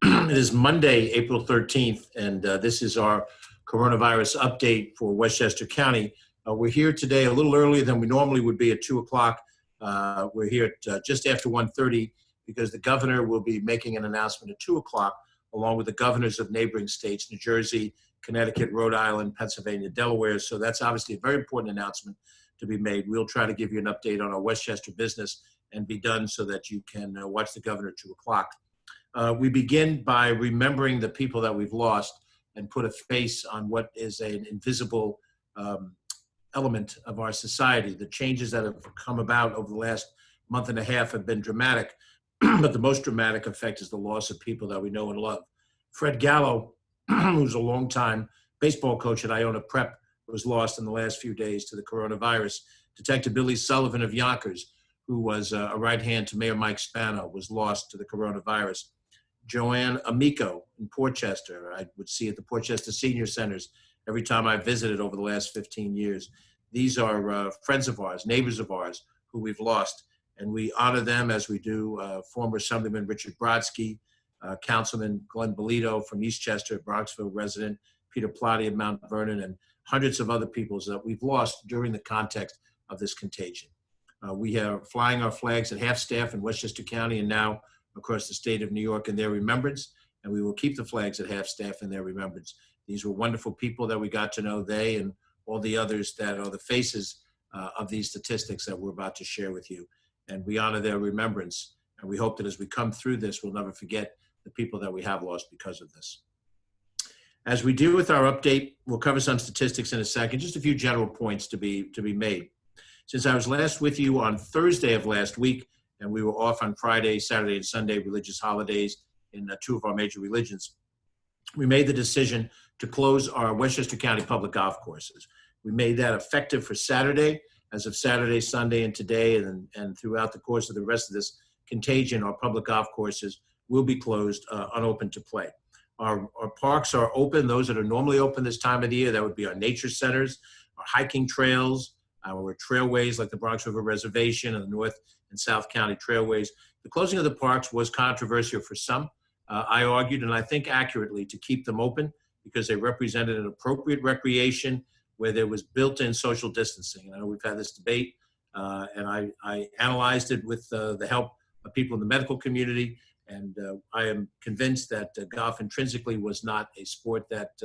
It is Monday, April 13th, and this is our coronavirus update for Westchester County. We're here today a little earlier than we normally would be at 2 o'clock. We're here at just after 1:30 because the governor will be making an announcement at 2 o'clock, along with the governors of neighboring states, New Jersey, Connecticut, Rhode Island, Pennsylvania, Delaware. So that's obviously a very important announcement to be made. We'll try to give you an update on our Westchester business and be done so that you can watch the governor at 2 o'clock. We begin by remembering the people that we've lost and put a face on what is an invisible element of our society. The changes that have come about over the last month and a half have been dramatic, but the most dramatic effect is the loss of people that we know and love. Fred Gallo, who's a longtime baseball coach at Iona Prep, was lost in the last few days to the coronavirus. Detective Billy Sullivan of Yonkers, who was a right hand to Mayor Mike Spano, was lost to the coronavirus. Joanne Amico in Portchester, I would see at the Portchester Senior Centers every time I visited over the last 15 years. These are friends of ours, neighbors of ours who we've lost, and we honor them as we do former Assemblyman Richard Brodsky, Councilman Glenn Bolito from Eastchester, Bronxville resident, Peter Plotty of Mount Vernon, and hundreds of other people that we've lost during the context of this contagion. We are flying our flags at half-staff in Westchester County and now across the state of New York in their remembrance, and we will keep the flags at half-staff in their remembrance. These were wonderful people that we got to know, they and all the others that are the faces of these statistics that we're about to share with you. And we honor their remembrance, and we hope that as we come through this, we'll never forget the people that we have lost because of this. As we do with our update, we'll cover some statistics in a second, just a few general points to be made. Since I was last with you on Thursday of last week, and we were off on Friday, Saturday, and Sunday, religious holidays in two of our major religions, we made the decision to close our Westchester County public golf courses. We made that effective for Saturday. As of Saturday, Sunday, and today, and throughout the course of the rest of this contagion, our public golf courses will be closed, unopened to play. Our parks are open, those that are normally open this time of the year. That would be our nature centers, our hiking trails, our trailways like the Bronx River Reservation and the North and South County trailways. The closing of the parks was controversial for some. I argued, and I think accurately, to keep them open because they represented an appropriate recreation where there was built-in social distancing. I know we've had this debate, and I analyzed it with the help of people in the medical community, and I am convinced that golf intrinsically was not a sport that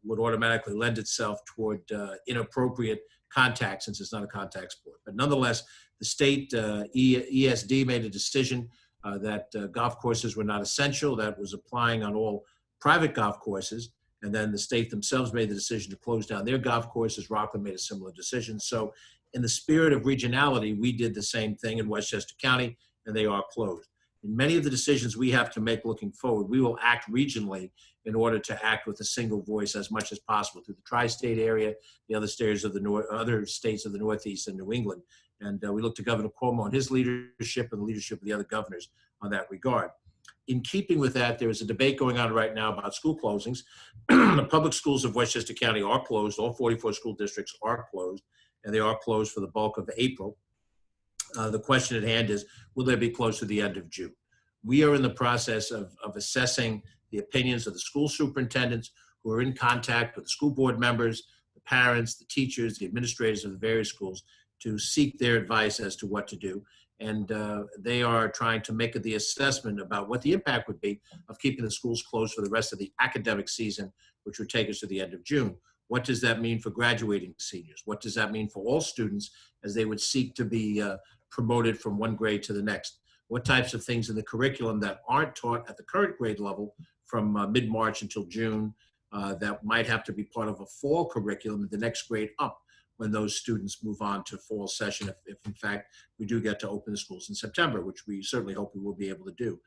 would automatically lend itself toward inappropriate contact, since it's not a contact sport. But nonetheless, the state ESD made a decision that golf courses were not essential. That was applying on all private golf courses. And then the state themselves made the decision to close down their golf courses. Rockland made a similar decision. So in the spirit of regionality, we did the same thing in Westchester County, and they are closed. In many of the decisions we have to make looking forward, we will act regionally in order to act with a single voice as much as possible through the tri-state area, the other states of the other states of the Northeast and New England. And we look to Governor Cuomo and his leadership and the leadership of the other governors on that regard. In keeping with that, there is a debate going on right now about school closings. The public schools of Westchester County are closed. All 44 school districts are closed, and they are closed for the bulk of April. The question at hand is, will they be closed to the end of June? We are in the process of assessing the opinions of the school superintendents who are in contact with the school board members, the parents, the teachers, the administrators of the various schools to seek their advice as to what to do. And they are trying to make the assessment about what the impact would be of keeping the schools closed for the rest of the academic season, which would take us to the end of June. What does that mean for graduating seniors? What does that mean for all students as they would seek to be promoted from one grade to the next? What types of things in the curriculum that aren't taught at the current grade level from mid-March until June that might have to be part of a fall curriculum at the next grade up when those students move on to fall session, if in fact we do get to open the schools in September, which we certainly hope we will be able to do.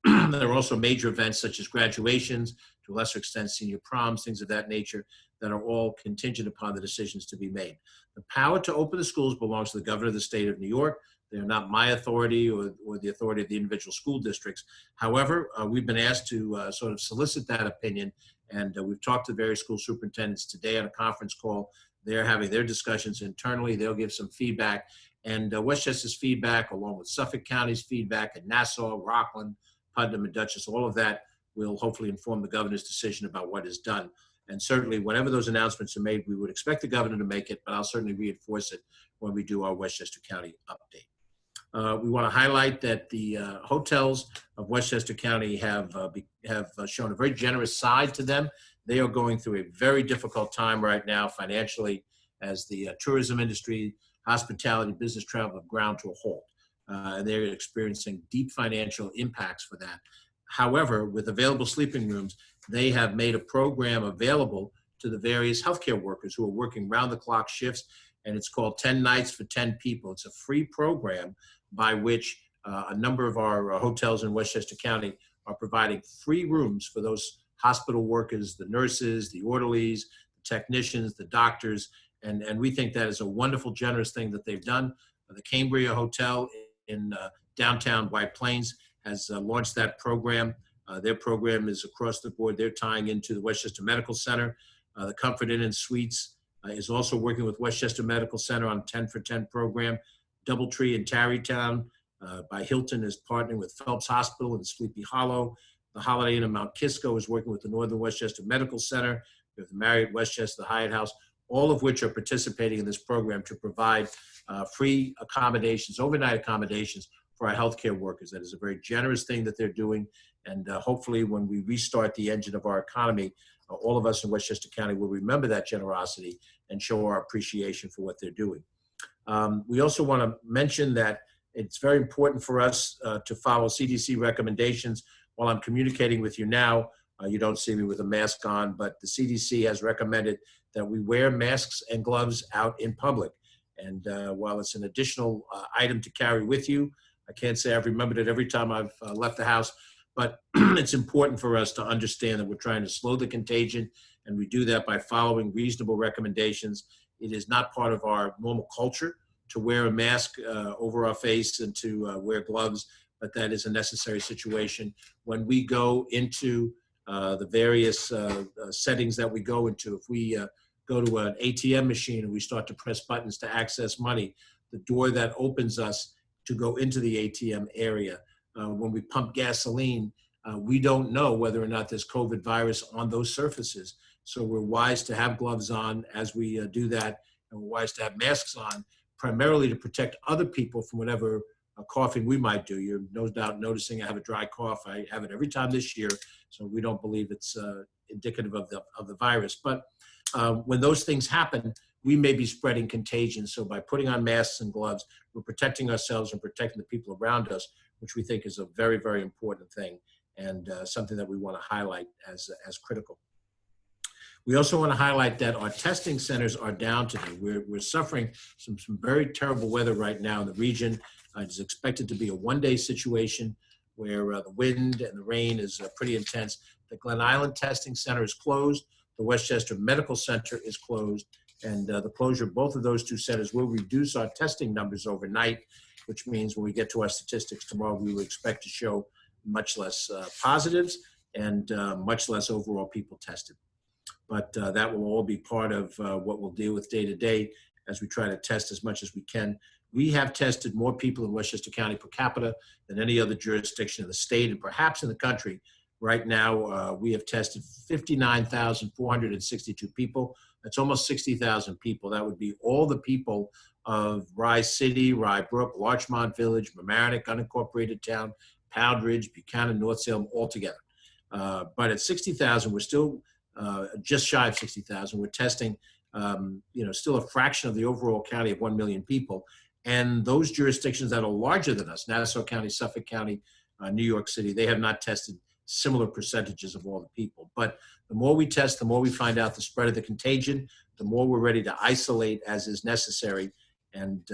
There are also major events such as graduations, to a lesser extent senior proms, things of that nature, that are all contingent upon the decisions to be made. The power to open the schools belongs to the governor of the state of New York. They are not my authority or the authority of the individual school districts. However, we've been asked to sort of solicit that opinion, and we've talked to various school superintendents today on a conference call. They're having their discussions internally. They'll give some feedback. And Westchester's feedback, along with Suffolk County's feedback, and Nassau, Rockland, Putnam and Dutchess, all of that will hopefully inform the governor's decision about what is done. And certainly, whenever those announcements are made, we would expect the governor to make it, but I'll certainly reinforce it when we do our Westchester County update. We want to highlight that the hotels of Westchester County have shown a very generous side to them. They are going through a very difficult time right now financially as the tourism industry, hospitality, business travel have ground to a halt. And they're experiencing deep financial impacts for that. However, with available sleeping rooms, they have made a program available to the various healthcare workers who are working round-the-clock shifts, and it's called 10 Nights for 10 People. It's a free program by which a number of our hotels in Westchester County are providing free rooms for those hospital workers, the nurses, the orderlies, the technicians, the doctors, and we think that is a wonderful, generous thing that they've done. The Cambria Hotel in downtown White Plains has launched that program. Their program is across the board. They're tying into the Westchester Medical Center. The Comfort Inn and Suites is also working with Westchester Medical Center on a 10 for 10 program. Doubletree in Tarrytown by Hilton is partnering with Phelps Hospital in Sleepy Hollow. The Holiday Inn in Mount Kisco is working with the Northern Westchester Medical Center, with the Marriott Westchester, the Hyatt House, all of which are participating in this program to provide free accommodations, overnight accommodations for our healthcare workers. That is a very generous thing that they're doing. And hopefully when we restart the engine of our economy, all of us in Westchester County will remember that generosity and show our appreciation for what they're doing. We also want to mention that it's very important for us to follow CDC recommendations. While I'm communicating with you now, you don't see me with a mask on, but the CDC has recommended that we wear masks and gloves out in public. And while it's an additional item to carry with you, I can't say I've remembered it every time I've left the house, but it's important for us to understand that we're trying to slow the contagion, and we do that by following reasonable recommendations. It is not part of our normal culture to wear a mask over our face and to wear gloves, but that is a necessary situation. When we go into the various settings that we go into, if we go to an ATM machine and we start to press buttons to access money, the door that opens us to go into the ATM area. When we pump gasoline, we don't know whether or not there's COVID virus on those surfaces. So we're wise to have gloves on as we do that, and we're wise to have masks on, primarily to protect other people from whatever coughing we might do. You're no doubt noticing I have a dry cough. I have it every time this year, so we don't believe it's indicative of the virus. But when those things happen, we may be spreading contagion. So by putting on masks and gloves, we're protecting ourselves and protecting the people around us, which we think is a very, very important thing and something that we want to highlight as critical. We also want to highlight that our testing centers are down today. We're suffering some very terrible weather right now in the region. It is expected to be a one-day situation where the wind and the rain is pretty intense. The Glen Island Testing Center is closed. The Westchester Medical Center is closed. And the closure of both of those two centers will reduce our testing numbers overnight, which means when we get to our statistics tomorrow, we will expect to show much less positives and much less overall people tested. But that will all be part of what we'll deal with day to day as we try to test as much as we can. We have tested more people in Westchester County per capita than any other jurisdiction in the state and perhaps in the country. Right now, we have tested 59,462 people. That's almost 60,000 people. That would be all the people of Rye City, Rye Brook, Larchmont Village, Mamaroneck, unincorporated town, Pound Ridge, Buchanan, North Salem, all together. But at 60,000, we're still just shy of 60,000. We're testing, still a fraction of the overall county of 1 million people. And those jurisdictions that are larger than us, Nassau County, Suffolk County, New York City, they have not tested similar percentages of all the people. But the more we test, the more we find out the spread of the contagion, the more we're ready to isolate as is necessary and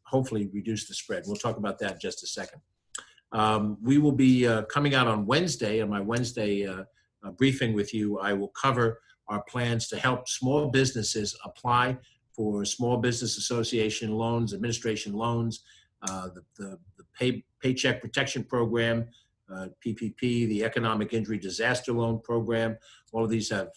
hopefully reduce the spread. We'll talk about that in just a second. We will be coming out on Wednesday, on my Wednesday briefing with you. I will cover our plans to help small businesses apply for Small Business Association loans, administration loans, the Paycheck Protection Program, PPP, the Economic Injury Disaster Loan Program. All of these have,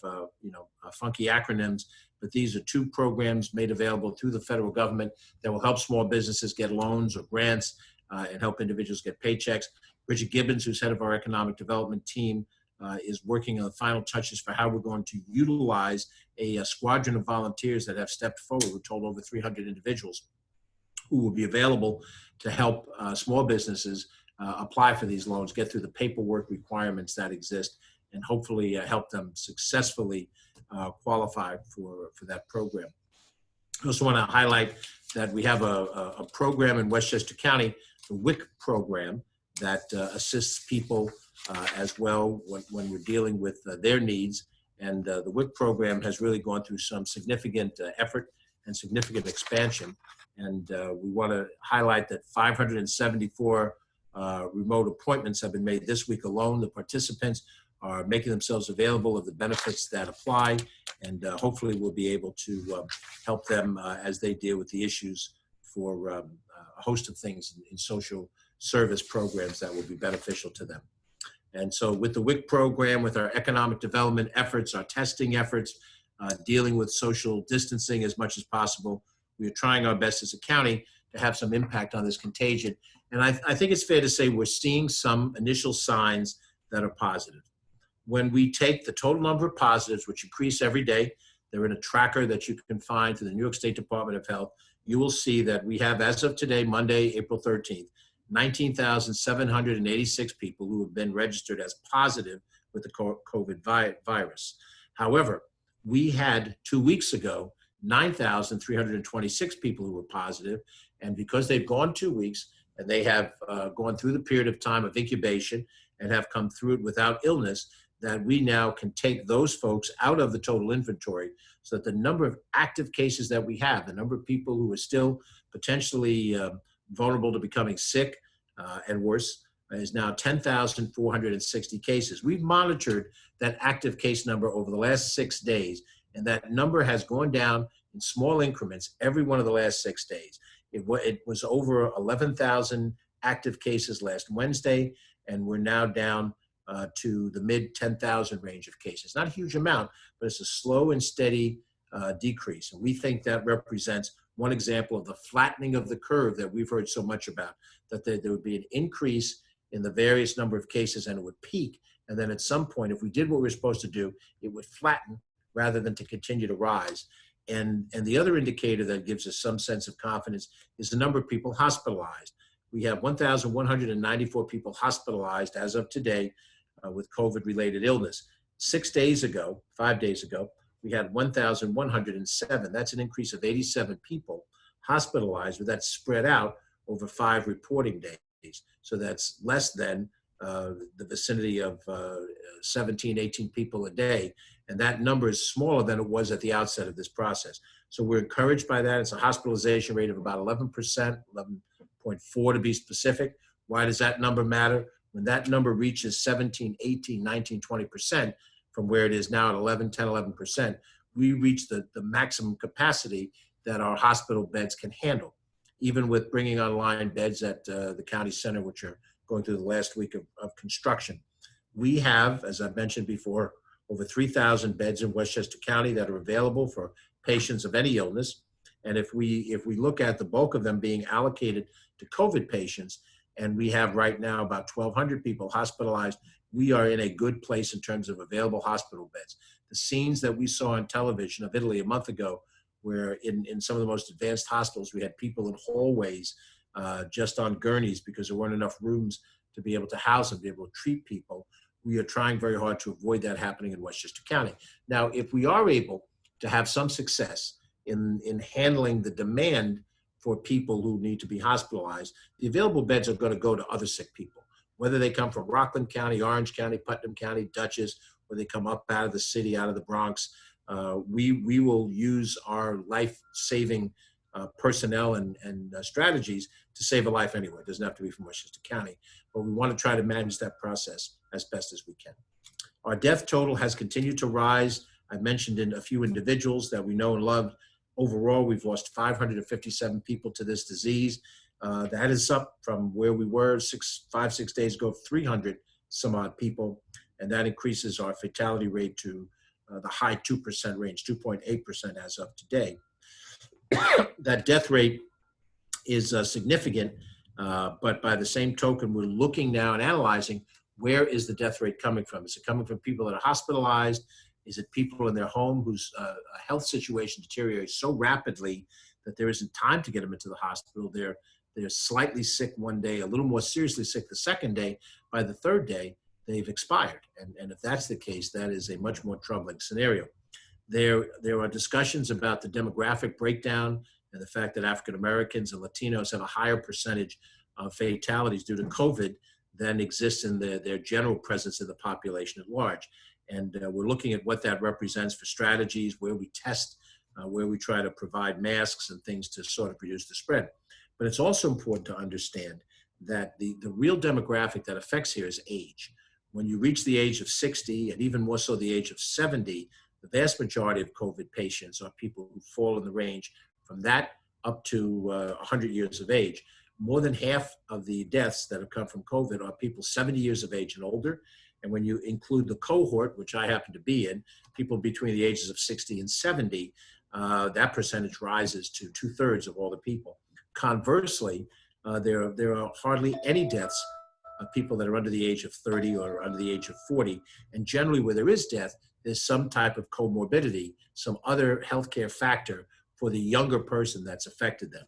funky acronyms, but these are two programs made available through the federal government that will help small businesses get loans or grants and help individuals get paychecks. Bridget Gibbons, who's head of our economic development team, is working on the final touches for how we're going to utilize a squadron of volunteers that have stepped forward. We're told over 300 individuals who will be available to help small businesses apply for these loans, get through the paperwork requirements that exist, and hopefully help them successfully qualify for that program. I also want to highlight that we have a program in Westchester County, the WIC program, that assists people as well when we're dealing with their needs. And the WIC program has really gone through some significant effort and significant expansion. And we want to highlight that 574 remote appointments have been made this week alone. The participants are making themselves available of the benefits that apply, and hopefully we'll be able to help them as they deal with the issues for a host of things in social service programs that will be beneficial to them. And so with the WIC program, with our economic development efforts, our testing efforts, dealing with social distancing as much as possible, we are trying our best as a county to have some impact on this contagion. And I think it's fair to say we're seeing some initial signs that are positive. When we take the total number of positives, which increase every day, they're in a tracker that you can find through the New York State Department of Health, you will see that we have, as of today, Monday, April 13th, 19,786 people who have been registered as positive with the COVID virus. However, we had 2 weeks ago 9,326 people who were positive, and because they've gone 2 weeks and they have gone through the period of time of incubation and have come through it without illness, that we now can take those folks out of the total inventory so that the number of active cases that we have, the number of people who are still potentially vulnerable to becoming sick and worse, is now 10,460 cases. We've monitored that active case number over the last 6 days, and that number has gone down in small increments every one of the last 6 days. It was over 11,000 active cases last Wednesday, and we're now down to the mid 10,000 range of cases. Not a huge amount, but it's a slow and steady decrease. And we think that represents one example of the flattening of the curve that we've heard so much about, that there would be an increase in the various number of cases and it would peak. And then at some point, if we did what we were supposed to do, it would flatten rather than to continue to rise. And the other indicator that gives us some sense of confidence is the number of people hospitalized. We have 1,194 people hospitalized as of today with COVID-related illness. 5 days ago, we had 1,107. That's an increase of 87 people hospitalized, but that's spread out over 5 reporting days. So that's less than the vicinity of 17, 18 people a day. And that number is smaller than it was at the outset of this process. So we're encouraged by that. It's a hospitalization rate of about 11%, 11.4 to be specific. Why does that number matter? When that number reaches 17, 18, 19, 20%, from where it is now at 11, 10, 11%, we reach the maximum capacity that our hospital beds can handle, even with bringing online beds at the county center, which are going through the last week of construction. We have, as I've mentioned before, over 3,000 beds in Westchester County that are available for patients of any illness. And if we look at the bulk of them being allocated to COVID patients, and we have right now about 1,200 people hospitalized, we are in a good place in terms of available hospital beds. The scenes that we saw on television of Italy a month ago, where in some of the most advanced hospitals, we had people in hallways just on gurneys because there weren't enough rooms to be able to house them, be able to treat people. We are trying very hard to avoid that happening in Westchester County. Now, if we are able to have some success in handling the demand for people who need to be hospitalized, the available beds are going to go to other sick people, whether they come from Rockland County, Orange County, Putnam County, Dutchess, or they come up out of the city, out of the Bronx. We will use our life-saving personnel and strategies to save a life anywhere. It doesn't have to be from Westchester County, but we want to try to manage that process as best as we can. Our death total has continued to rise. I mentioned in a few individuals that we know and love. Overall, we've lost 557 people to this disease. That is up from where we were 5, 6 days ago, 300 some odd people, and that increases our fatality rate to the high 2% range, 2.8% as of today. That death rate is significant But by the same token, we're looking now and analyzing, where is the death rate coming from? Is it coming from people that are hospitalized? Is it people in their home whose health situation deteriorates so rapidly that there isn't time to get them into the hospital? They're slightly sick one day, a little more seriously sick the second day. By the third day, they've expired. And if that's the case, that is a much more troubling scenario. There are discussions about the demographic breakdown and the fact that African Americans and Latinos have a higher percentage of fatalities due to COVID than exists in their general presence in the population at large. And we're looking at what that represents for strategies, where we test, where we try to provide masks and things to sort of reduce the spread. But it's also important to understand that the real demographic that affects here is age. When you reach the age of 60, and even more so the age of 70, the vast majority of COVID patients are people who fall in the range from that up to 100 years of age. More than half of the deaths that have come from COVID are people 70 years of age and older. And when you include the cohort, which I happen to be in, people between the ages of 60 and 70, that percentage rises to 2/3 of all the people. Conversely, there are hardly any deaths of people that are under the age of 30 or under the age of 40. And generally where there is death, there's some type of comorbidity, some other healthcare factor for the younger person that's affected them.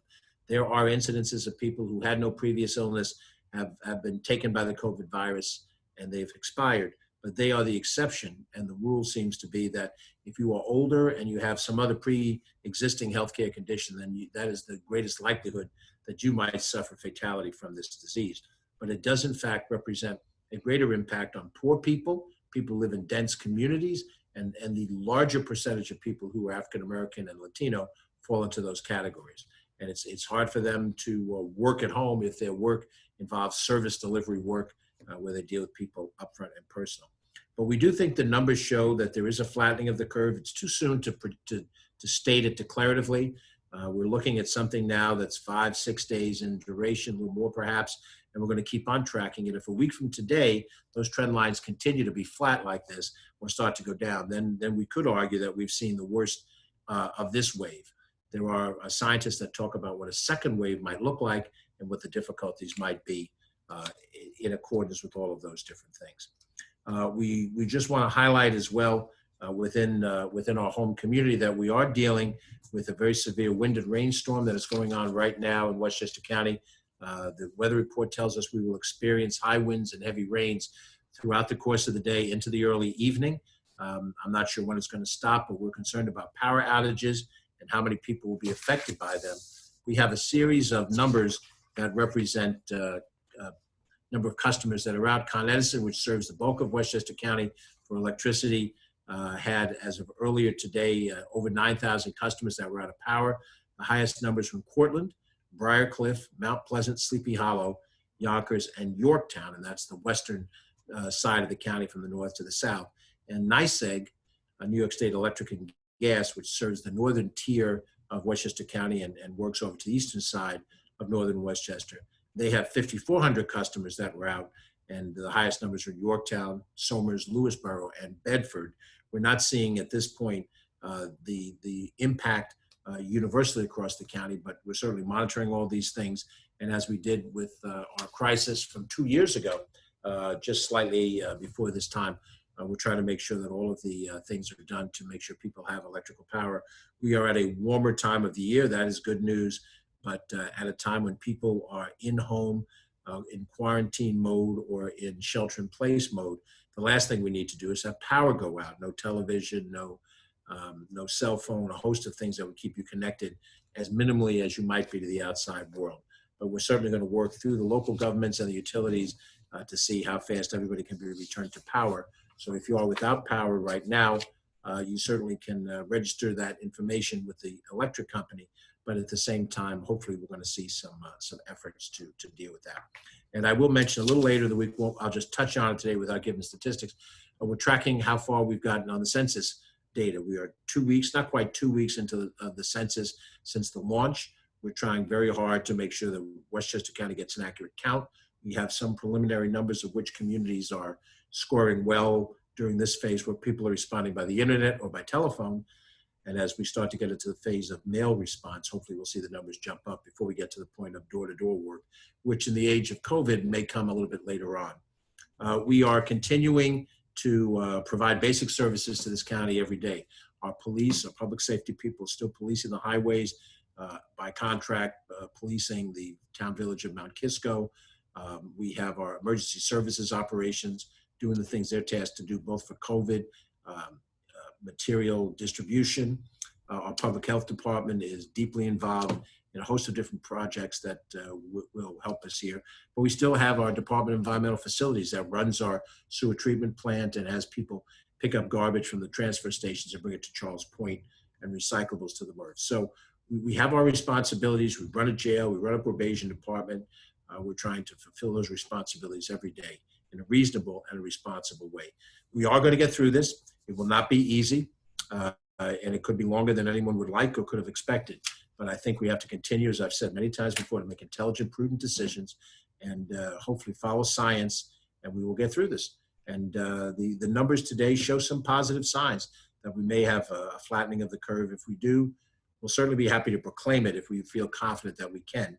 There are incidences of people who had no previous illness, have been taken by the COVID virus, and they've expired, but they are the exception. And the rule seems to be that if you are older and you have some other pre-existing healthcare condition, then that is the greatest likelihood that you might suffer fatality from this disease. But it does in fact represent a greater impact on poor people, people who live in dense communities, and the larger percentage of people who are African American and Latino fall into those categories. And it's hard for them to work at home if their work involves service delivery work where they deal with people upfront and personal. But we do think the numbers show that there is a flattening of the curve. It's too soon to state it declaratively. We're looking at something now that's 5-6 days in duration, a little more perhaps, and we're going to keep on tracking it. If a week from today, those trend lines continue to be flat like this or start to go down, then we could argue that we've seen the worst of this wave. There are scientists that talk about what a second wave might look like and what the difficulties might be in accordance with all of those different things. We just want to highlight as well within our home community that we are dealing with a very severe wind and rainstorm that is going on right now in Westchester County. The weather report tells us we will experience high winds and heavy rains throughout the course of the day into the early evening. I'm not sure when it's going to stop, but we're concerned about power outages and how many people will be affected by them. We have a series of numbers that represent number of customers that are out. Con Edison, which serves the bulk of Westchester County for electricity, had, as of earlier today, over 9,000 customers that were out of power. The highest numbers from Cortland, Briarcliff, Mount Pleasant, Sleepy Hollow, Yonkers, and Yorktown, and that's the western side of the county from the north to the south. And NYSEG, New York State Electric and Gas, which serves the northern tier of Westchester County and works over to the eastern side of northern Westchester. They have 5,400 customers that were out, and the highest numbers are Yorktown, Somers, Lewisboro, and Bedford. We're not seeing at this point the impact universally across the county, but we're certainly monitoring all these things. And as we did with our crisis from 2 years ago, just slightly before this time, we're trying to make sure that all of the things are done to make sure people have electrical power. We are at a warmer time of the year. That is good news. But at a time when people are in home, in quarantine mode, or in shelter-in-place mode, the last thing we need to do is have power go out. No television, no cell phone, a host of things that would keep you connected as minimally as you might be to the outside world. But we're certainly going to work through the local governments and the utilities to see how fast everybody can be returned to power. So if you are without power right now, you certainly can register that information with the electric company. But at the same time, hopefully we're going to see some efforts to deal with that. And I will mention a little later in the week, I'll just touch on it today without giving statistics, but we're tracking how far we've gotten on the census data. We are 2 weeks, not quite 2 weeks into the census since the launch. We're trying very hard to make sure that Westchester County gets an accurate count. We have some preliminary numbers of which communities are scoring well during this phase where people are responding by the internet or by telephone. And as we start to get into the phase of mail response, hopefully we'll see the numbers jump up before we get to the point of door-to-door work, which in the age of COVID may come a little bit later on. We are continuing to provide basic services to this county every day. Our police, our public safety people are still policing the highways, by contract, policing the town village of Mount Kisco. We have our emergency services operations doing the things they're tasked to do, both for COVID, material distribution. Our public health department is deeply involved in a host of different projects that will help us here. But we still have our Department of Environmental Facilities that runs our sewer treatment plant and has people pick up garbage from the transfer stations and bring it to Charles Point and recyclables to the MRF. So we have our responsibilities. We run a jail, we run a probation department. We're trying to fulfill those responsibilities every day in a reasonable and a responsible way. We are going to get through this. It will not be easy, and it could be longer than anyone would like or could have expected. But I think we have to continue, as I've said many times before, to make intelligent, prudent decisions and hopefully follow science, and we will get through this. And the numbers today show some positive signs that we may have a flattening of the curve. If we do, we'll certainly be happy to proclaim it if we feel confident that we can.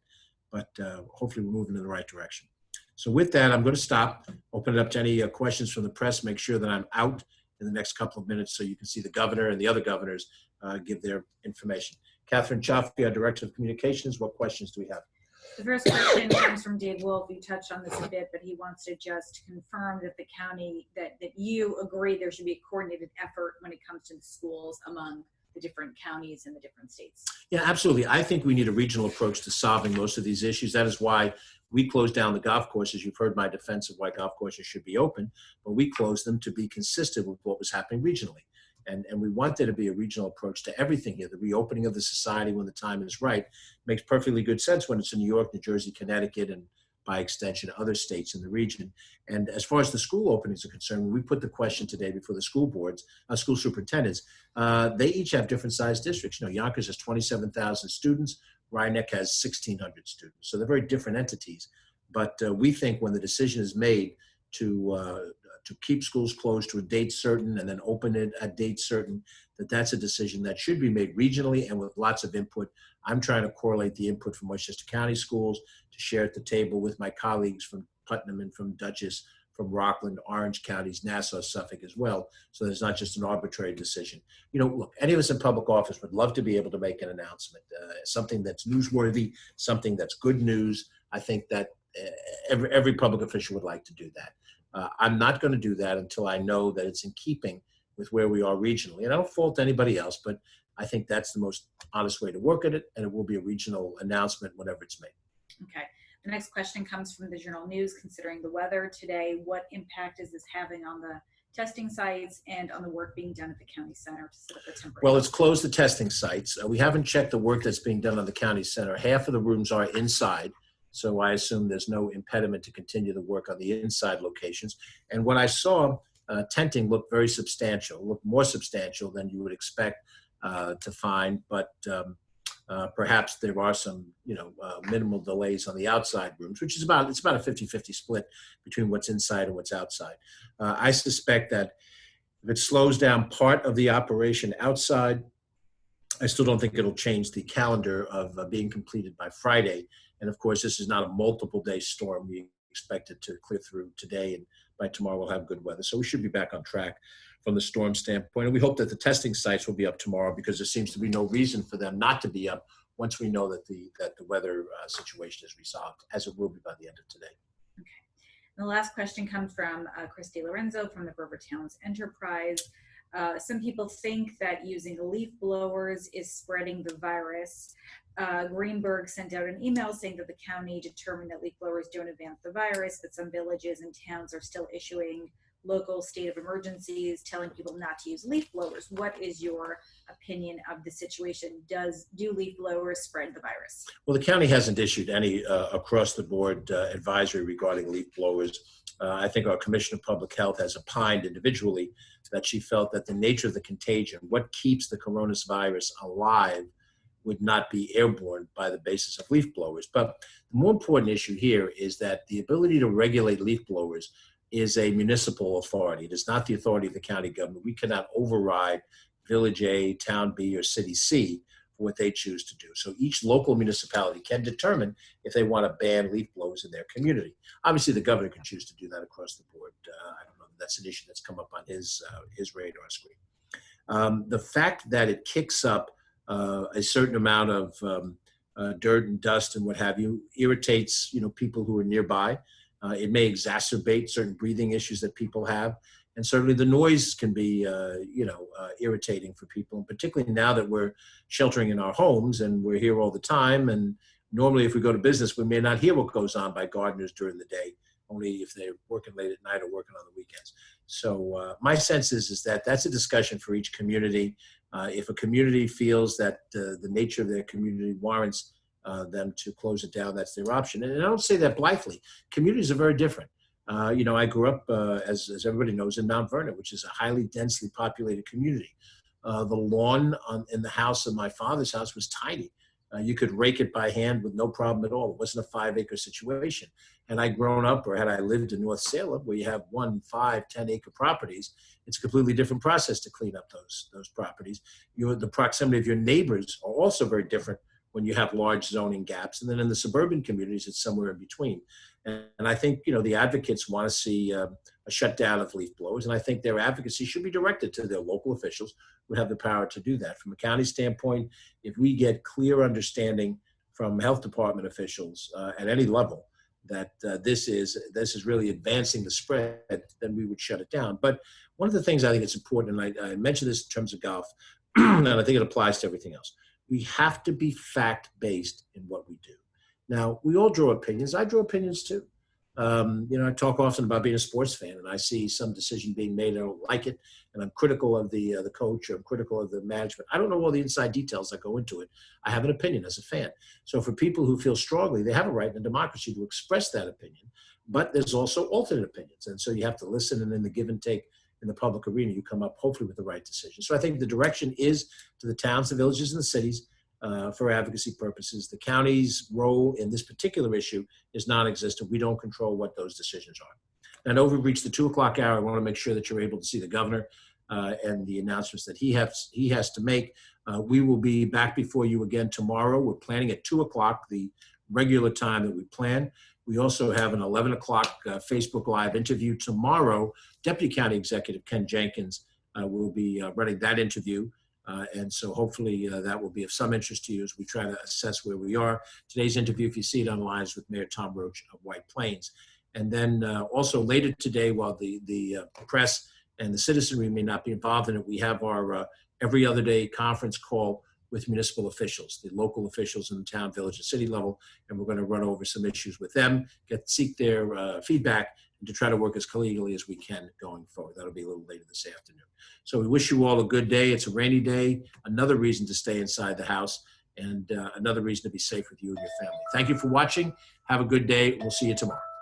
But hopefully we're moving in the right direction. So with that, I'm going to stop, open it up to any questions from the press, make sure that I'm out in the next couple of minutes so you can see the governor and the other governors give their information. Catherine Chaffee, our Director of Communications, what questions do we have? The first question comes from Dave Wolf. You touched on this a bit, but he wants to just confirm that the county, that you agree there should be a coordinated effort when it comes to the schools among the different counties and the different states. Yeah, absolutely. I think we need a regional approach to solving most of these issues. That is why we closed down the golf courses. You've heard my defense of why golf courses should be open, but we closed them to be consistent with what was happening regionally. And we want there to be a regional approach to everything here. The reopening of the society when the time is right makes perfectly good sense when it's in New York, New Jersey, Connecticut, and by extension, other states in the region. And as far as the school openings are concerned, when we put the question today before the school boards, school superintendents, they each have different sized districts. You know, Yonkers has 27,000 students, Rhinebeck has 1,600 students. So they're very different entities. But we think when the decision is made to keep schools closed to a date certain and then open it at date certain, that's a decision that should be made regionally and with lots of input. I'm trying to correlate the input from Westchester County schools to share at the table with my colleagues from Putnam and from Dutchess, from Rockland, Orange counties, Nassau, Suffolk as well. So there's not just an arbitrary decision. You know, look, any of us in public office would love to be able to make an announcement, something that's newsworthy, something that's good news. I think that every public official would like to do that. I'm not going to do that until I know that it's in keeping with where we are regionally. And I don't fault anybody else, but I think that's the most honest way to work at it, and it will be a regional announcement whenever it's made. Okay. The next question comes from the Journal News. Considering the weather today, what impact is this having on the testing sites and on the work being done at the county center to set up the temporary? Well, it's closed the testing sites. We haven't checked the work that's being done on the county center. Half of the rooms are inside. So I assume there's no impediment to continue the work on the inside locations. And what I saw, tenting looked very substantial, looked more substantial than you would expect to find, but perhaps there are some, minimal delays on the outside rooms, which is about a 50-50 split between what's inside and what's outside. I suspect that if it slows down part of the operation outside, I still don't think it'll change the calendar of being completed by Friday. And of course, this is not a multiple day storm. We expect it to clear through today, and by tomorrow we'll have good weather. So we should be back on track from the storm standpoint. And we hope that the testing sites will be up tomorrow, because there seems to be no reason for them not to be up once we know that the weather situation is resolved, as it will be by the end of today. Okay. And the last question comes from Chris DeLorenzo from the Grover Towns Enterprise. Some people think that using leaf blowers is spreading the virus. Greenberg sent out an email saying that the county determined that leaf blowers don't advance the virus, but some villages and towns are still issuing local state of emergencies, telling people not to use leaf blowers. What is your opinion of the situation? Do leaf blowers spread the virus? Well, the county hasn't issued any across the board advisory regarding leaf blowers. I think our Commissioner of Public Health has opined individually that she felt that the nature of the contagion, what keeps the coronavirus alive, would not be airborne by the basis of leaf blowers. But the more important issue here is that the ability to regulate leaf blowers is a municipal authority. It is not the authority of the county government. We cannot override Village A, Town B, or City C for what they choose to do. So each local municipality can determine if they want to ban leaf blowers in their community. Obviously, the governor can choose to do that across the board. I don't know if that's an issue that's come up on his radar screen. The fact that it kicks up a certain amount of dirt and dust and what have you irritates people who are nearby. It may exacerbate certain breathing issues that people have, and certainly the noise can be irritating for people, and particularly now that we're sheltering in our homes and we're here all the time. And normally, if we go to business, we may not hear what goes on by gardeners during the day, only if they're working late at night or working on the weekends. So my sense is that that's a discussion for each community. If a community feels that the nature of their community warrants them to close it down, that's their option. And I don't say that blithely. Communities are very different. I grew up, as everybody knows, in Mount Vernon, which is a highly densely populated community. The lawn in the house of my father's house was tiny. You could rake it by hand with no problem at all. It wasn't a 5-acre situation. Had I grown up or had I lived in North Salem, where you have 1, 5, 10-acre properties, it's a completely different process to clean up those properties. The proximity of your neighbors are also very different when you have large zoning gaps. And then in the suburban communities, it's somewhere in between. And I think, the advocates want to see a shutdown of leaf blowers. And I think their advocacy should be directed to their local officials who have the power to do that. From a county standpoint, if we get clear understanding from health department officials at any level that this is really advancing the spread, then we would shut it down. But one of the things I think it's important, and I mentioned this in terms of golf, and I think it applies to everything else, we have to be fact-based in what we do. Now, we all draw opinions. I draw opinions too. I talk often about being a sports fan, and I see some decision being made. I don't like it, and I'm critical of the coach, or I'm critical of the management. I don't know all the inside details that go into it. I have an opinion as a fan. So for people who feel strongly, they have a right in a democracy to express that opinion. But there's also alternate opinions, and so you have to listen, and in the give and take in the public arena, you come up hopefully with the right decision. So I think the direction is to the towns, the villages, and the cities. For advocacy purposes. The county's role in this particular issue is non-existent. We don't control what those decisions are. And over reached the 2 o'clock hour, I want to make sure that you're able to see the governor and the announcements that he has to make. We will be back before you again tomorrow. We're planning at 2 o'clock, the regular time that we plan. We also have an 11 o'clock Facebook Live interview tomorrow. Deputy County Executive Ken Jenkins will be running that interview. And so hopefully that will be of some interest to you as we try to assess where we are. Today's interview, if you see it online, is with Mayor Tom Roach of White Plains. And then also later today, while the press and the citizenry may not be involved in it, we have our every other day conference call with municipal officials, the local officials in the town, village, and city level. And we're going to run over some issues with them, seek their feedback, and to try to work as collegially as we can going forward. That'll be a little later this afternoon. So we wish you all a good day. It's a rainy day, another reason to stay inside the house, and another reason to be safe with you and your family. Thank you for watching. Have a good day. We'll see you tomorrow.